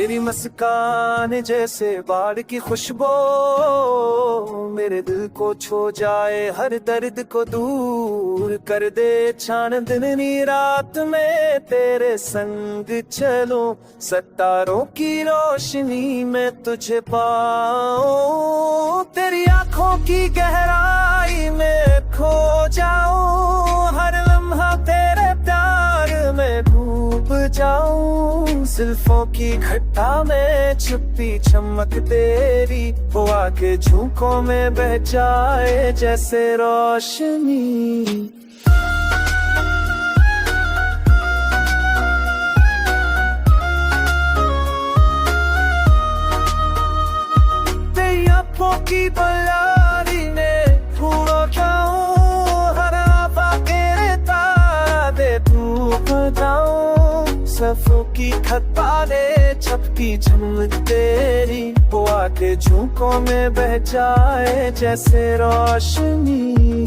तेरी मुस्कान जैसे बाढ़ की खुशबू मेरे दिल को छू जाए, हर दर्द को दूर कर दे। चांदनी रात में तेरे संग चलूं, सितारों की रोशनी में तुझे पाऊं। तेरी आंखों की गहराई में खो जाऊं, हर लम्हा तेरे प्यार में डूब जाऊं। जुल्फों की घटा में छुपी चमक तेरी, हुआ के झोंकों में बह जाए जैसे रोशनी। तेरी आंखों की बलारी में खो जाऊं, हर आवा तेरे तारे डूब जाऊं। सफों की खतारें छपकी चमक तेरी, हुआ के झोंकों में बह जाए जैसे रोशनी।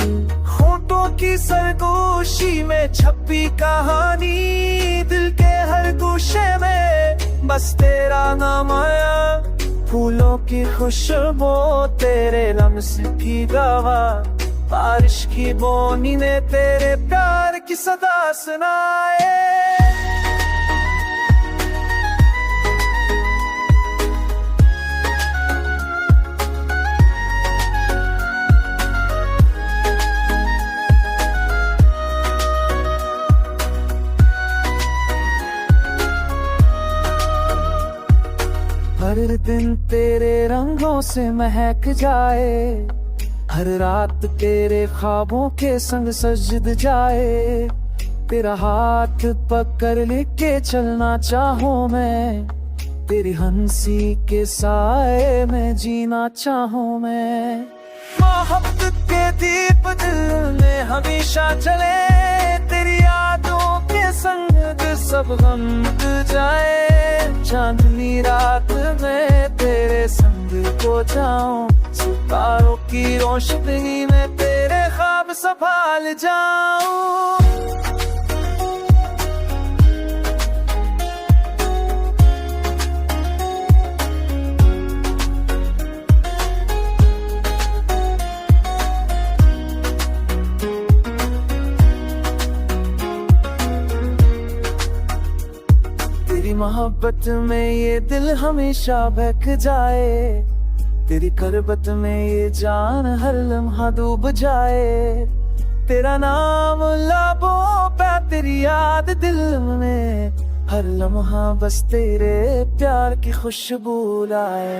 होठों की सरगोशी में छपी कहानी, दिल के हर गोशे में बस तेरा नाम आया। फूलों की खुशबू तेरे लम्स की गवाह, बारिश की बोनी ने तेरे प्यार की सदा सुनाए। हर दिन तेरे रंगों से महक जाए, हर रात तेरे ख्वाबों के संग सजद जाए। तेरा हाथ पकड़ लेके चलना चाहूं मैं, तेरी हंसी के साए में जीना चाहूं मैं। मोहब्बत के दीप दिल में हमेशा जले, तेरी यादों के संग सब गम मिट जाए। चांदनी रात में तेरे संग को जाऊं, सितारों की रोशनी में तेरे ख्वाब संभाल जाऊं। तेरी मोहब्बत में ये दिल हमेशा बहक जाए, तेरी करबत में ये जान हर लम्हा डूब जाए। तेरा नाम लबों पे, तेरी याद दिल में, हर लम्हा बस तेरे प्यार की खुशबू लाए।